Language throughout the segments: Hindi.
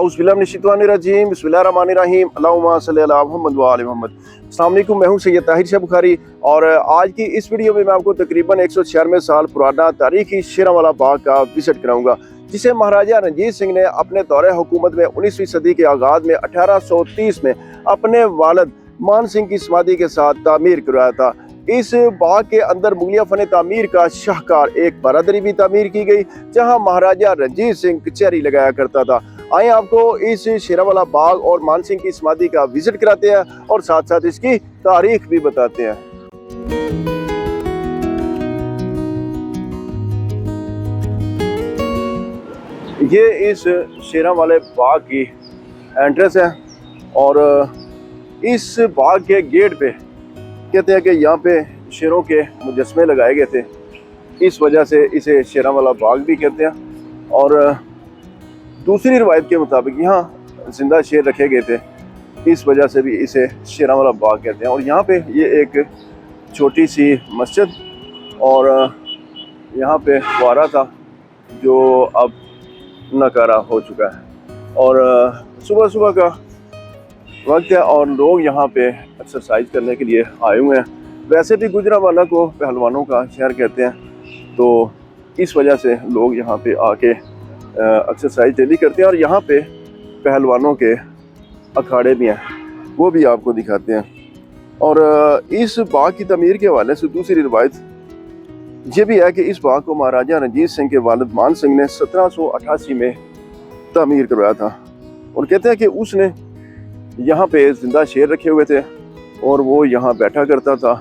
औज़ुबिल्लाहिमिनश्शैतानिर्रजीम बिस्मिल्लाहिर्रहमानिर्रहीम अल्लाहुम्मा सल्लि अला मुहम्मद व आलि मुहम्मद। अस्सलाम वालेकुम, मैं हूं सैयद ताहिर शाह बुखारी और आज की इस वीडियो में मैं आपको तकरीबन 196 साल पुराना तारीखी शेरांवाला बाग का विजिट कराऊंगा, जिसे महाराजा रणजीत सिंह ने अपने दौरे हुकूमत में 19वीं सदी के आगाज़ में 1830 में अपने वालिद मान सिंह की समाधि के साथ तामीर करवाया था। इस बाग के अंदर मुगलिया फन तामीर का शाहकार एक बारादरी भी तामीर की गई, जहां महाराजा रणजीत सिंह कचहरी लगाया करता था। आइए आपको इस शेरांवाला बाग और मान सिंह की समाधि का विजिट कराते हैं और साथ साथ इसकी तारीख भी बताते हैं। ये इस शेरांवाले बाग की एंट्रेंस है और इस बाग के गेट पे कहते हैं कि यहाँ पे शेरों के मुजस्मे लगाए गए थे, इस वजह से इसे शेरांवाला बाग भी कहते हैं। और दूसरी रिवायत के मुताबिक यहाँ जिंदा शेर रखे गए थे, इस वजह से भी इसे शेरांवाला बाग कहते हैं। और यहाँ पे ये एक छोटी सी मस्जिद और यहाँ पे फुआरा था जो अब नकारा हो चुका है। और सुबह सुबह का वक्त है और लोग यहाँ पे एक्सरसाइज करने के लिए आए हुए हैं। वैसे भी गुजरांवाला को पहलवानों का शहर कहते हैं, तो इस वजह से लोग यहाँ पे आके एक्सरसाइज डेली करते हैं। और यहाँ पे पहलवानों के अखाड़े भी हैं, वो भी आपको दिखाते हैं। और इस बाग की तमीर के हवाले से दूसरी रिवायत ये भी है कि इस बाग को महाराजा रणजीत सिंह के वालिद मान सिंह ने 1788 में तामीर करवाया था। और कहते हैं कि उसने यहाँ पे जिंदा शेर रखे हुए थे और वो यहाँ बैठा करता था,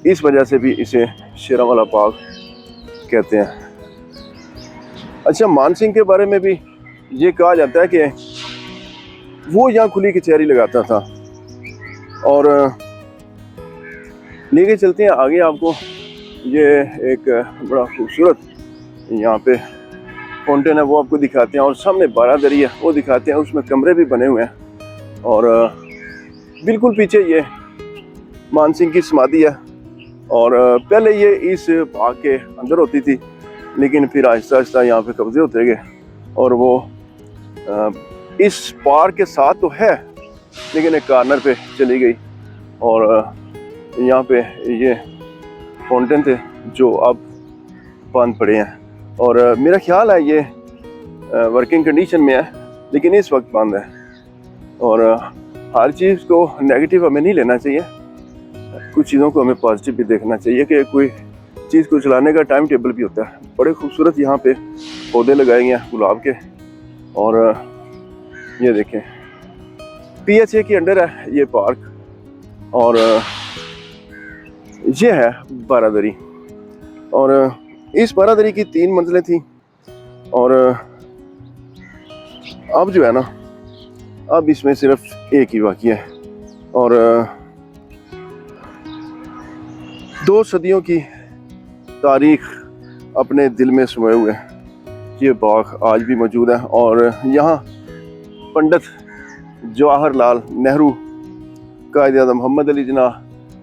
इस वजह से भी इसे शेरांवाला बाग कहते हैं। अच्छा, मान सिंह के बारे में भी ये कहा जाता है कि वो यहाँ खुली कचहरी लगाता था। और लेके चलते हैं आगे आपको। ये एक बड़ा खूबसूरत यहाँ पे फाउंटेन है, वो आपको दिखाते हैं। और सामने बारादरी है, वो दिखाते हैं, उसमें कमरे भी बने हुए हैं। और बिल्कुल पीछे ये मान सिंह की समाधि है। और पहले ये इस बाग के अंदर होती थी, लेकिन फिर आहिस्ता आहिस्ता यहाँ पे कब्जे होते गए और वो इस पार्क के साथ तो है लेकिन एक कॉर्नर पे चली गई। और यहाँ पे ये फाउंटेन थे जो अब बंद पड़े हैं। और मेरा ख्याल है ये वर्किंग कंडीशन में है, लेकिन इस वक्त बंद है। और हर चीज़ को नेगेटिव हमें नहीं लेना चाहिए, कुछ चीज़ों को हमें पॉजिटिव भी देखना चाहिए कि कोई चीज़ को चलाने का टाइम टेबल भी होता है। बड़े खूबसूरत यहाँ पे पौधे लगाए गए हैं गुलाब के। और ये देखें, PHA के अंडर है ये पार्क। और ये है बारादरी। और इस बारादरी की 3 मंजिलें थी। और अब जो है ना, अब इसमें सिर्फ एक ही बाकी है। और 2 सदियों की तारीख अपने दिल में समाए हुए ये बाग आज भी मौजूद है। और यहाँ पंडित जवाहरलाल नेहरू, कायद-ए-आज़म मोहम्मद अली जिन्ना,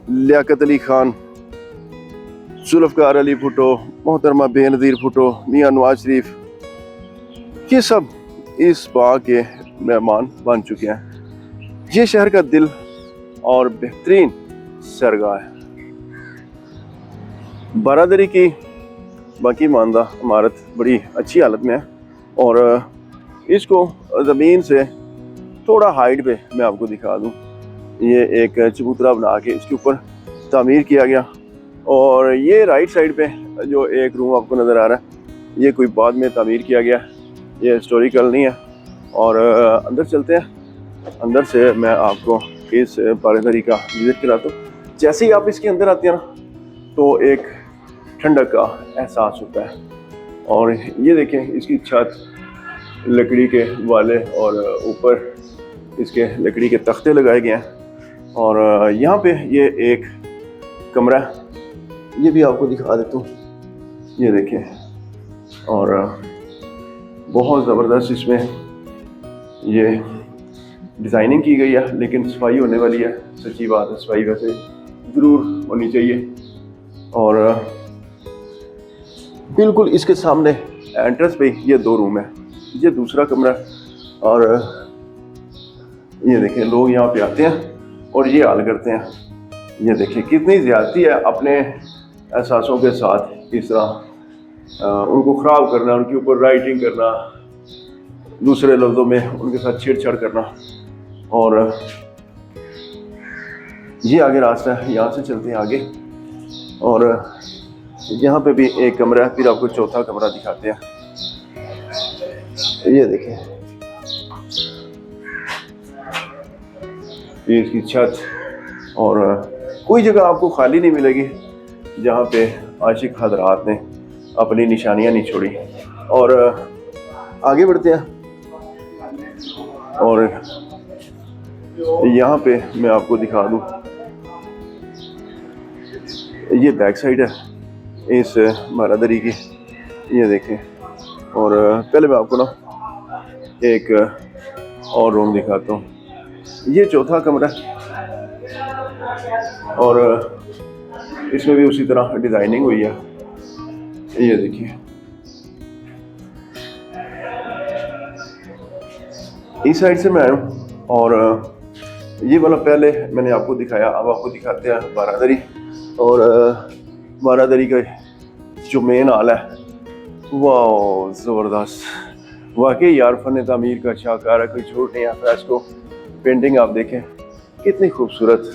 लियाकत अली खान, जुल्फ़िकार अली भुट्टो, मोहतरमा बेनज़ीर भुट्टो, मियाँ नवाज शरीफ, ये सब इस बाग के मेहमान बन चुके हैं। ये शहर का दिल और बेहतरीन सरगाह है। बारादरी की बाकी मानदा इमारत बड़ी अच्छी हालत में है। और इसको ज़मीन से थोड़ा हाइट पे मैं आपको दिखा दूं, ये एक चबूतरा बना के इसके ऊपर तामीर किया गया। और ये राइट साइड पे जो एक रूम आपको नज़र आ रहा है, ये कोई बाद में तामीर किया गया, ये हिस्टोरिकल नहीं है। और अंदर चलते हैं, अंदर से मैं आपको इस बारादरी का विजिट कराता हूँ। जैसे ही आप इसके अंदर आते हैं ना, तो एक ठंडक का एहसास होता है। और ये देखें, इसकी छत लकड़ी के वाले और ऊपर इसके लकड़ी के तख्ते लगाए गए हैं। और यहाँ पे ये एक कमरा है, ये भी आपको दिखा देता हूँ, ये देखें। और बहुत ज़बरदस्त इसमें ये डिज़ाइनिंग की गई है, लेकिन सफाई होने वाली है। सच्ची बात है, सफाई वैसे ज़रूर होनी चाहिए। और बिल्कुल इसके सामने एंट्रेंस पे ये 2 रूम है, ये दूसरा कमरा है और ये देखें लोग यहाँ पे आते हैं और ये हाल करते हैं। ये देखिए कितनी ज़्यादती है अपने एहसासों के साथ इस तरह उनको ख़राब करना, उनके ऊपर राइटिंग करना, दूसरे लफ्ज़ों में उनके साथ छेड़छाड़ करना। और ये आगे रास्ता है, यहाँ से चलते हैं आगे। और यहाँ पे भी एक कमरा है, फिर आपको चौथा कमरा दिखाते हैं। ये देखें ये इसकी छत, और कोई जगह आपको खाली नहीं मिलेगी जहाँ पे आशिक हज़रात ने अपनी निशानियाँ नहीं छोड़ी। और आगे बढ़ते हैं और यहाँ पे मैं आपको दिखा दूँ, ये बैक साइड है इस बारादरी की। ये देखें, और पहले मैं आपको ना एक और रूम दिखाता हूँ। ये चौथा कमरा है और इसमें भी उसी तरह डिज़ाइनिंग हुई है। ये देखिए इस साइड से मैं आया हूँ और ये वाला पहले मैंने आपको दिखाया, अब आपको दिखाते हैं बारादरी। और बारादरी का जो मेन हाल है, वाह ज़बरदस्त, वाकई यार फ़न तामीर का शाहकार है, कोई झूठ नहीं आता। इसको पेंटिंग आप देखें कितनी खूबसूरत,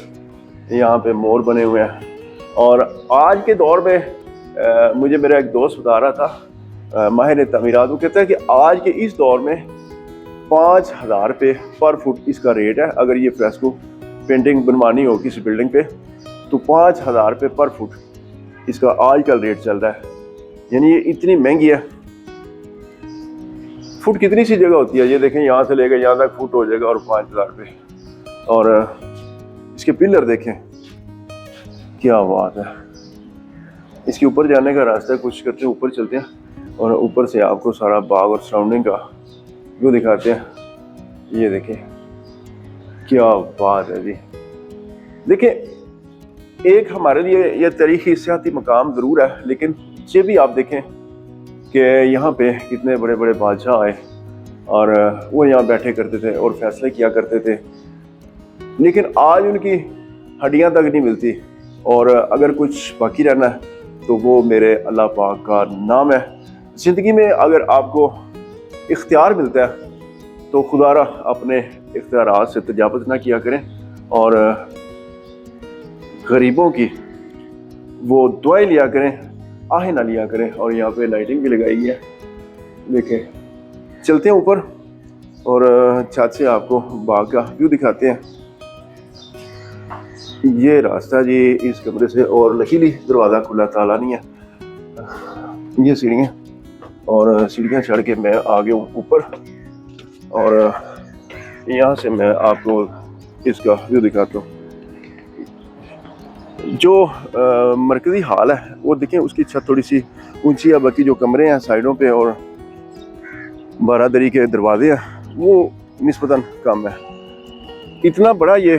यहाँ पे मोर बने हुए हैं। और आज के दौर में मुझे मेरा एक दोस्त बता रहा था, माहिर तमीरात, वो कहता है कि आज के इस दौर में 5,000 रुपये पर फुट इसका रेट है। अगर ये फ्रेस्को पेंटिंग बनवानी हो किसी बिल्डिंग पे तो 5,000 रुपये पर फुट इसका आजकल रेट चल रहा है। यानी ये इतनी महंगी है। फुट कितनी सी जगह होती है, ये देखें यहाँ से लेकर यहाँ तक फुट हो जाएगा और 5,000 रुपये। और इसके पिलर देखें, क्या बात है। इसके ऊपर जाने का रास्ता है, कुछ करते हैं ऊपर चलते हैं और ऊपर से आपको सारा बाग और सराउंडिंग का व्यू दिखाते हैं। ये देखें क्या बात है जी। देखिए एक हमारे लिए यह तारीखी सियाती मकाम ज़रूर है, लेकिन ये भी आप देखें कि यहाँ पे कितने बड़े बड़े बादशाह आए और वो यहाँ बैठे करते थे और फैसले किया करते थे, लेकिन आज उनकी हड्डियाँ तक नहीं मिलती। और अगर कुछ बाकी रहना है तो वो मेरे अल्लाह पाक का नाम है। ज़िंदगी में अगर आपको इख्तियार मिलता है तो खुदारा अपने इख्तियारात से तजावुज़ ना किया करें और गरीबों की वो दुआएं लिया करें, आहें ना लिया करें। और यहाँ पे लाइटिंग भी लगाई है, देखें। चलते हैं ऊपर और छत से आपको बाग का व्यू दिखाते हैं। ये रास्ता जी इस कमरे से, और लकीली दरवाज़ा खुला, ताला नहीं है। ये सीढ़ियाँ, और सीढ़ियाँ चढ़ के मैं आ गया हूँ ऊपर और यहाँ से मैं आपको इसका व्यू दिखाता हूँ। जो मरकज़ी हाल है वो देखें, उसकी छत थोड़ी सी ऊंची है, बाकी जो कमरे हैं साइडों पे और बारादरी के दरवाजे हैं वो निस्बतन कम है। इतना बड़ा ये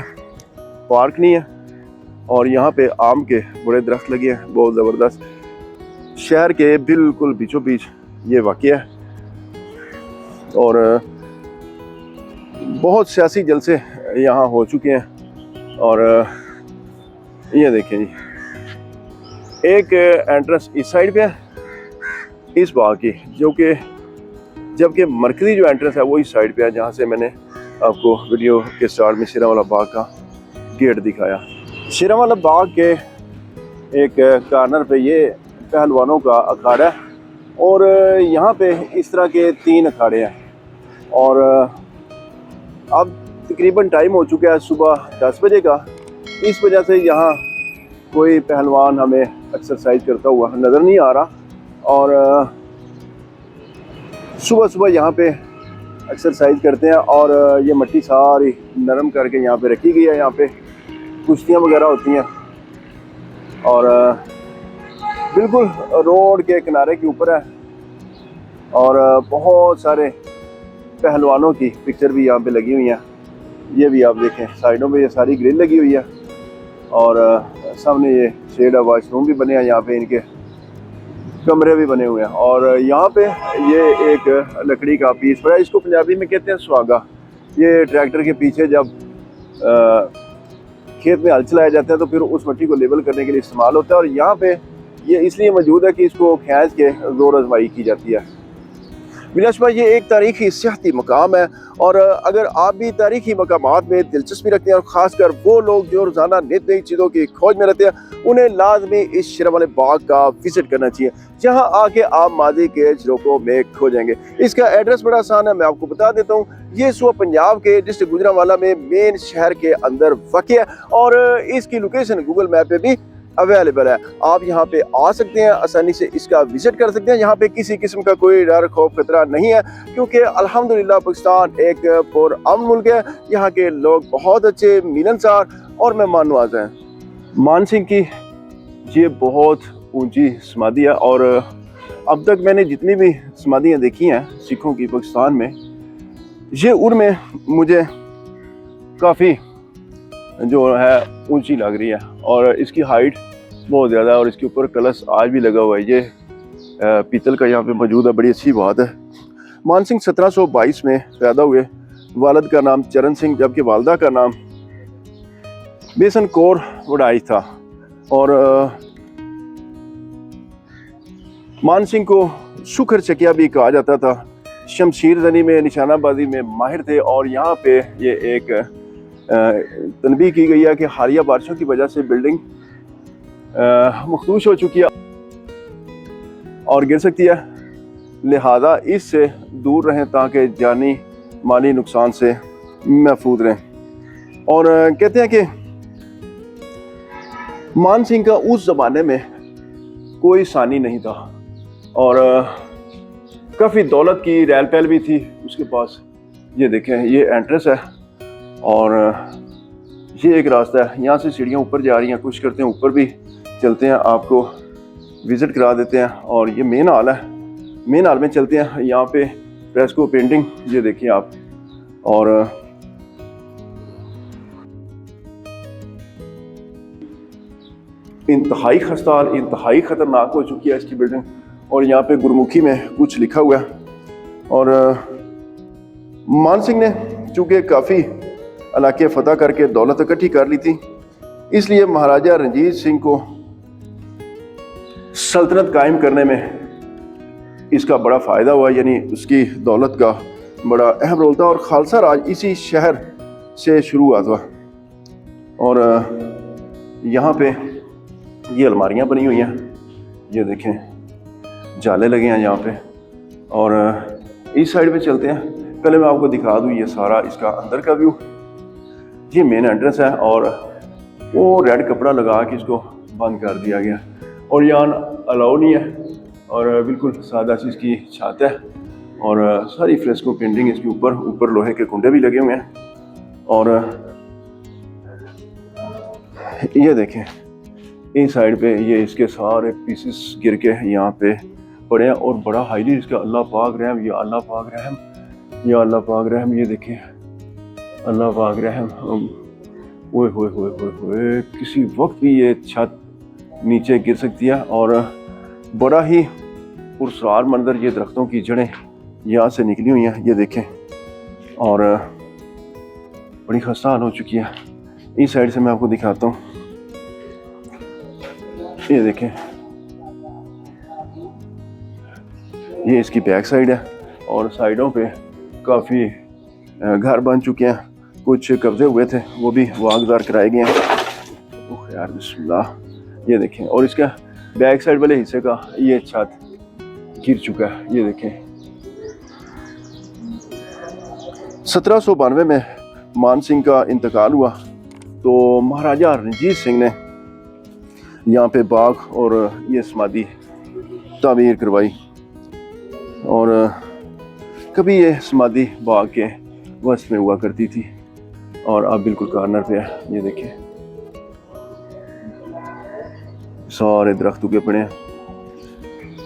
पार्क नहीं है और यहाँ पे आम के बड़े दरख्त लगे हैं, बहुत ज़बरदस्त। शहर के बिल्कुल बीचों बीच ये वाक़या है और बहुत सियासी जलसे यहाँ हो चुके हैं। और ये देखें जी, एक एंट्रेंस इस साइड पे है इस बाग की, जो कि जबकि मरकज़ी जो एंट्रेंस है वो इस साइड पे है, जहाँ से मैंने आपको वीडियो के स्टार्ट में शेरावाला बाग का गेट दिखाया। शेरावाला बाग के एक कॉर्नर पे ये पहलवानों का अखाड़ा है और यहाँ पे इस तरह के 3 अखाड़े हैं। और अब तकरीबन टाइम हो चुका है सुबह 10 बजे का, इस वजह से यहाँ कोई पहलवान हमें एक्सरसाइज करता हुआ नज़र नहीं आ रहा। और सुबह सुबह यहाँ पे एक्सरसाइज करते हैं और ये मिट्टी सारी नरम करके यहाँ पे रखी गई है। यहाँ पे कुश्तियाँ वगैरह होती हैं और बिल्कुल रोड के किनारे के ऊपर है और बहुत सारे पहलवानों की पिक्चर भी यहाँ पे लगी हुई हैं। ये भी आप देखें, साइडों पे ये सारी ग्रिल लगी हुई है और सामने ये शेड है, वॉशरूम भी बने हैं यहाँ पे इनके। कमरे भी बने हुए हैं। और यहाँ पे ये एक लकड़ी का पीस पड़ा है, इसको पंजाबी में कहते हैं सुहागा। ये ट्रैक्टर के पीछे जब खेत में हल चलाया जाता है तो फिर उस मट्टी को लेवल करने के लिए इस्तेमाल होता है। और यहाँ पे ये इसलिए मौजूद है कि इसको खींच के जोर आजमाई की जाती है। बिलाशुबा ये एक तारीखी सियाहती मकाम है, और अगर आप भी तारीखी मकामात में दिलचस्पी रखते हैं, और ख़ासकर वो लोग जो रोज़ाना नित नई चीज़ों की खोज में रहते हैं, उन्हें लाजमी इस शेरा वाले बाग का विजिट करना चाहिए। जहां आके आप माजी के झरोकों में खो जाएंगे। इसका एड्रेस बड़ा आसान है, मैं आपको बता देता हूँ। ये सूबा पंजाब के डिस्ट्रिक्ट गुजरांवाला में मेन शहर के अंदर वाक़ है, और इसकी लोकेशन गूगल मैप पे भी अवेलेबल है। आप यहाँ पे आ सकते हैं, आसानी से इसका विजिट कर सकते हैं। यहाँ पे किसी किस्म का कोई डर खौफ खतरा नहीं है, क्योंकि अल्हम्दुलिल्लाह पाकिस्तान एक पुरअमन मुल्क है। यहाँ के लोग बहुत अच्छे, मिलनसार और मेहमान नवाज हैं। मान सिंह की ये बहुत ऊंची समाधि है, और अब तक मैंने जितनी भी समाधियाँ देखी हैं सिखों की पाकिस्तान में, ये उनमें मुझे काफ़ी जो है ऊंची लग रही है, और इसकी हाइट बहुत ज़्यादा है, और इसके ऊपर कलश आज भी लगा हुआ है। ये पीतल का यहाँ पे मौजूद है, बड़ी अच्छी बात है। मान सिंह 1722 में पैदा हुए। वालिद का नाम चरण सिंह, जबकि वालदा का नाम बेसन कौर वड़ाई था। और मान सिंह को शुक्र चकिया भी कहा जाता था। शमशीर जनी में, निशानाबाजी में माहिर थे। और यहाँ पे ये एक तनबीह की गई है कि हालिया बारिशों की वजह से बिल्डिंग मखदूश हो चुकी है और गिर सकती है, लिहाजा इससे दूर रहें ताकि जानी माली नुकसान से महफूज रहें। और कहते हैं कि मान सिंह का उस ज़माने में कोई सानी नहीं था, और काफ़ी दौलत की रैल पैल भी थी उसके पास। ये देखें, ये एंट्रेंस है, और ये एक रास्ता है। यहाँ से सीढ़ियाँ ऊपर जा रही हैं, कुछ करते हैं ऊपर भी चलते हैं, आपको विज़िट करा देते हैं। और ये मेन हॉल है, मेन हॉल में चलते हैं। यहाँ पे फ्रेस्को पेंटिंग ये देखिए आप, और इंतहाई खस्ताहाल, इंतहाई ख़तरनाक हो चुकी है इसकी बिल्डिंग। और यहाँ पे गुरमुखी में कुछ लिखा हुआ है। और मान सिंह ने चूँकि काफ़ी इलाके फतह करके दौलत इकट्ठी कर ली थी, इसलिए महाराजा रणजीत सिंह को सल्तनत कायम करने में इसका बड़ा फ़ायदा हुआ, यानी उसकी दौलत का बड़ा अहम रोल था। और खालसा राज इसी शहर से शुरू हुआ था। और यहाँ पे ये अलमारियाँ बनी हुई हैं, ये देखें, जाले लगे हैं यहाँ पे। और इस साइड पे चलते हैं, पहले मैं आपको दिखा दूँ ये सारा इसका अंदर का व्यू। ये मेन एंट्रेंस है, और वो रेड कपड़ा लगा के इसको बंद कर दिया गया, और यहाँ अलाउ नहीं है, और बिल्कुल सादा सी इसकी छत है। और सारी फ्रेस्को पेंटिंग इसके ऊपर लोहे के कुंडे भी लगे हुए हैं। और ये देखें, इस साइड पे ये इसके सारे पीसेस गिर के यहाँ पे पड़े हैं, और बड़ा हाईली इसका अल्लाह पाक रहम, या अल्लाह पाक रहम, या अल्लाह पाक रहम। ये देखें, अल्लाह पाक रहम। ओए होए होए होए होए, किसी वक्त भी ये छत नीचे गिर सकती है। और बड़ा ही पुरस्कार मंजर, ये दरख्तों की जड़ें यहाँ से निकली हुई हैं, ये देखें, और बड़ी खस्ता हाल हो चुकी है। इस साइड से मैं आपको दिखाता हूँ, ये देखें, ये इसकी बैक साइड है, और साइडों पे काफ़ी घर बन चुके हैं, कुछ कब्जे हुए थे वो भी वागदार कराए गए हैं। ओह यार बिस्मिल्लाह, ये देखें। और इसका बैक साइड वाले हिस्से का ये छत गिर चुका है, ये देखें। 1792 में मान सिंह का इंतकाल हुआ, तो महाराजा रणजीत सिंह ने यहाँ पे बाग और ये समाधि तामीर करवाई। और कभी ये समाधि बाग के वस्त में हुआ करती थी, और अब बिल्कुल कॉर्नर पे है, ये देखिए, सारे दरख्त उगे पड़े हैं।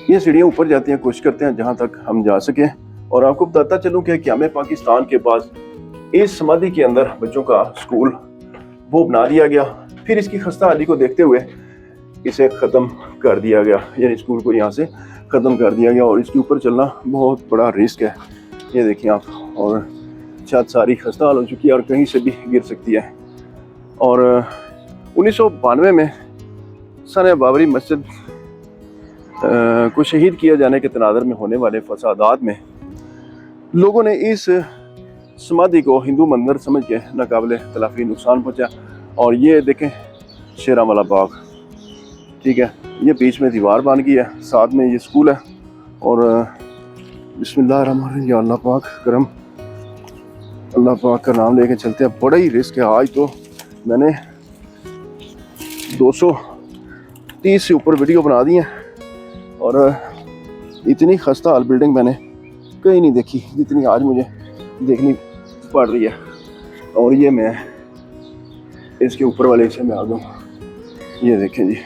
ये सीढ़ियाँ ऊपर जाती हैं, कोशिश करते हैं जहाँ तक हम जा सकें। और आपको बताता चलूँ कि क़याम पाकिस्तान के पास इस समाधि के अंदर बच्चों का स्कूल वो बना दिया गया। फिर इसकी खस्ता हाली को देखते हुए इसे ख़त्म कर दिया गया, यानी स्कूल को यहाँ से ख़त्म कर दिया गया। और इसके ऊपर चलना बहुत बड़ा रिस्क है, ये देखिए आप। और छत सारी खस्ता हाल हो चुकी है और कहीं से भी गिर सकती है। और 1992 में सन बाबरी मस्जिद को शहीद किया जाने के तनाज़ुर में होने वाले फसादात में लोगों ने इस समाधि को हिंदू मंदिर समझ के नाकाबिले तलाफी नुकसान पहुँचा। और ये देखें शेरावाला बाग, ठीक है, ये बीच में दीवार बन गई है, साथ में ये स्कूल है। और बिस्मिल्लाहिर्रहमानिर्रहीम, या अल्लाह पाक करम, अल्लाह पाक का नाम लेके चलते हैं। बड़ा ही रिस्क है। आज तो मैंने 230 से ऊपर वीडियो बना दी हैं और इतनी खस्ता हाल बिल्डिंग मैंने कहीं नहीं देखी जितनी आज मुझे देखनी पड़ रही है। और ये मैं इसके ऊपर वाले हिस्से में आ गया हूँ। ये देखें जी,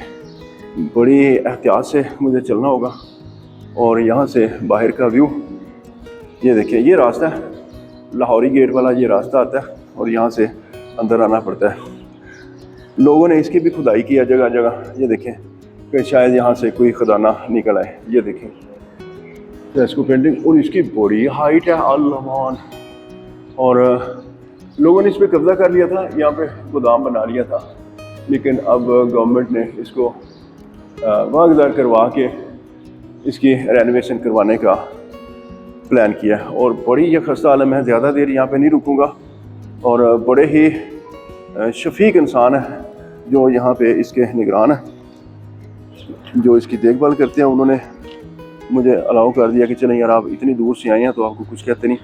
बड़ी एहतियात से मुझे चलना होगा। और यहाँ से बाहर का व्यू ये देखिए, ये रास्ता है लाहौरी गेट वाला, ये रास्ता आता है और यहाँ से अंदर आना पड़ता है। लोगों ने इसकी भी खुदाई किया जगह जगह, ये देखें कि शायद यहाँ से कोई खजाना निकल आए। ये देखें इसको पेंटिंग, और इसकी बड़ी हाइट है अल्लाह। और लोगों ने इस पर कब्जा कर लिया था, यहाँ पे गोदाम बना लिया था, लेकिन अब गवर्नमेंट ने इसको वागदार करवा के इसकी रेनोवेशन करवाने का प्लान किया। और बड़ी ये खस्ता आलम है, ज़्यादा देर यहाँ पे नहीं रुकूंगा। और बड़े ही शफीक इंसान है जो यहाँ पे इसके निगरान है, जो इसकी देखभाल करते हैं। उन्होंने मुझे अलाउ कर दिया कि चलें यार, आप इतनी दूर से आए हैं तो आपको कुछ कहते नहीं।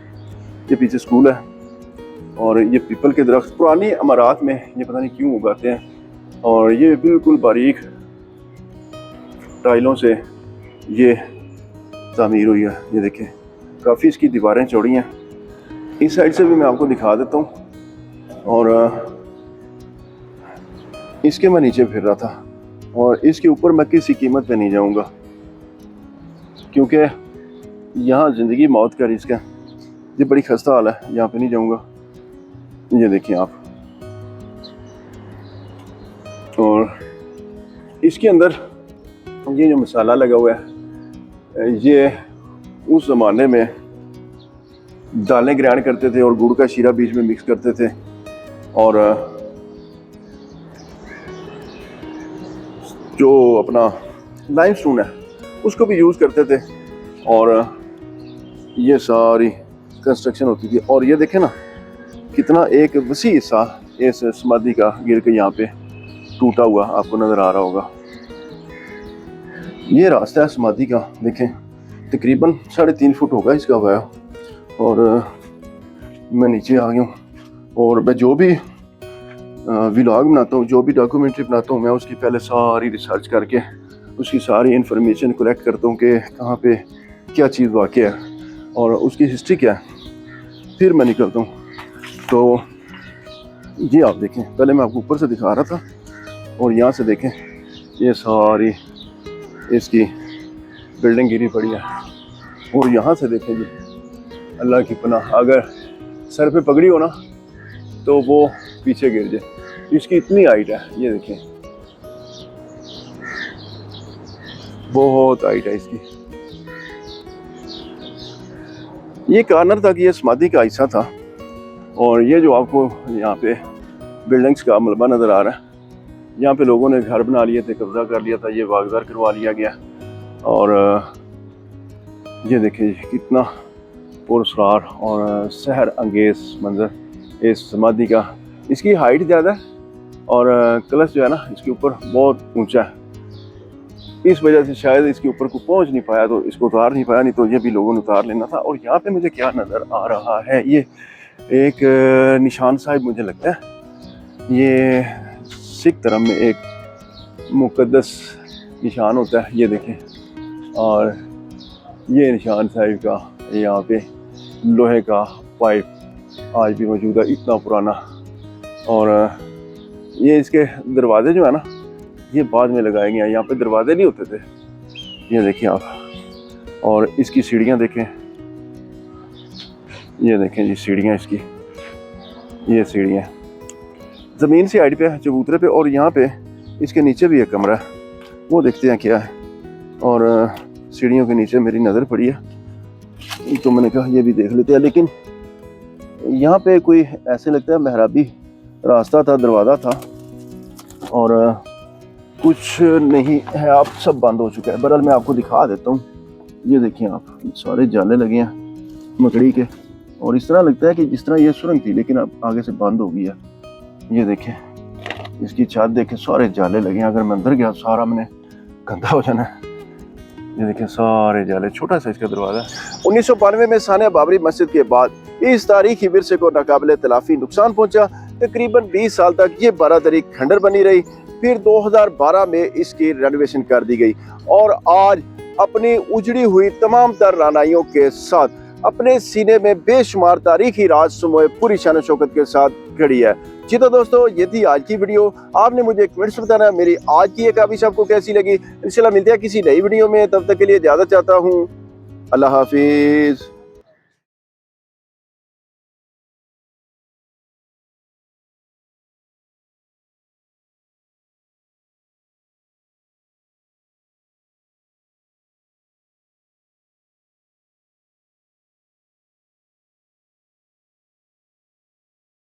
ये पीछे स्कूल है और ये पीपल के दरख्त पुरानी इमारत में ये पता नहीं क्यों उगाते हैं। और ये बिल्कुल बारीक टाइलों से ये तामीर हुई है। ये देखें काफ़ी इसकी दीवारें चौड़ी हैं। इस साइड से भी मैं आपको दिखा देता हूँ। और इसके मैं नीचे फिर रहा था और इसके ऊपर मैं किसी कीमत पे नहीं जाऊँगा, क्योंकि यहाँ ज़िंदगी मौत का रिस्क है। ये बड़ी खस्ता हाल है, यहाँ पे नहीं जाऊँगा। ये देखिए आप। और इसके अंदर ये जो मसाला लगा हुआ है, ये उस ज़माने में दालें ग्राइंड करते थे और गुड़ का शीरा बीच में मिक्स करते थे। और जो अपना लाइमस्टोन है उसको भी यूज़ करते थे। और ये सारी कंस्ट्रक्शन होती थी। और ये देखें ना, कितना एक वसी हिस्सा इस समाधि का गिर के यहाँ पे टूटा हुआ आपको नज़र आ रहा होगा। ये रास्ता है समाधि का, देखें तकरीबन 3.5 फुट होगा इसका वाया। और मैं नीचे आ गया हूँ। और मैं जो भी व्लॉग बनाता हूँ, जो भी डॉक्यूमेंट्री बनाता हूँ, मैं उसकी पहले सारी रिसर्च करके उसकी सारी इन्फॉर्मेशन कलेक्ट करता हूँ कि कहाँ पे क्या चीज़ वाक़या है और उसकी हिस्ट्री क्या है, फिर मैं निकलता हूँ। तो ये आप देखें, पहले मैं आपको ऊपर से दिखा रहा था और यहाँ से देखें ये सारी इसकी बिल्डिंग गिरी पड़ी है। और यहाँ से देखें जी, अल्लाह की पनाह, अगर सर पे पगड़ी हो ना तो वो पीछे गिर जाए। इसकी इतनी हाइट है, ये देखें बहुत हाइट है इसकी। ये कॉर्नर तक ये समाधि का हिस्सा था। और ये जो आपको यहाँ पे बिल्डिंग्स का मलबा नज़र आ रहा है, यहाँ पे लोगों ने घर बना लिए थे, कब्जा कर लिया था, ये वागदार करवा लिया गया। और ये देखिए कितना पुरस्कार और सहर अंगेज मंजर इस समाधि का। इसकी हाइट ज़्यादा है और कलश जो है ना इसके ऊपर बहुत ऊंचा है, इस वजह से शायद इसके ऊपर को पहुंच नहीं पाया, तो इसको उतार नहीं पाया, नहीं तो ये भी लोगों ने उतार लेना था। और यहाँ पे मुझे क्या नज़र आ रहा है, ये एक निशान साहिब मुझे लगता है, ये सिख धर्म में एक मुकद्दस निशान होता है, ये देखें। और ये निशान साहिब का यहाँ पे लोहे का पाइप आज भी मौजूद है, इतना पुराना। और ये इसके दरवाजे जो है ना ये बाद में लगाए गए हैं, यहाँ पे दरवाजे नहीं होते थे, ये देखिए आप। और इसकी सीढ़ियाँ देखें, ये देखें जी सीढ़ियाँ इसकी, ये सीढ़ियाँ ज़मीन से हाइट पे है चबूतरे पे। और यहाँ पे इसके नीचे भी एक कमरा है वो देखते हैं क्या है। और सीढ़ियों के नीचे मेरी नज़र पड़ी है तो मैंने कहा ये भी देख लेते हैं। लेकिन यहाँ पे कोई ऐसे लगता है महराबी रास्ता था, दरवाज़ा था और कुछ नहीं है, आप सब बंद हो चुका है। बहरहाल मैं आपको दिखा देता हूँ। ये देखिए आप, सारे जाले लगे हैं मकड़ी के और इस तरह लगता है कि जिस तरह ये सुरंग थी लेकिन अब आगे से बंद हो गई है। ये देखें इसकी छत देखें, सारे जाले लगे हैं। अगर मैं अंदर गया सारा मैंने गंदा हो जाना है। ये देखें सारे जाले, छोटा सा इसका दरवाज़ा। 1992 में सानिया बाबरी मस्जिद के बाद इस तारीखी विरसे को नाकाबिले तलाफी नुकसान पहुंचा। तकरीबन 20 साल तक ये बारादरी खंडर बनी रही। फिर 2012 में इसकी रेनोवेशन कर दी गई और आज अपनी उजड़ी हुई तमाम तर रानाइयों के साथ अपने सीने में बेशुमार तारीखी राज समोए पूरी शान शौकत के साथ खड़ी है। जी तो दोस्तों, ये थी आज की वीडियो। आपने मुझे कमेंट्स में बताना मेरी आज की ये काबिश आपको कैसी लगी। इंशाल्लाह मिलते हैं किसी नई वीडियो में, तब तक के लिए इजाज़त चाहता हूँ। अल्लाह हाफिज।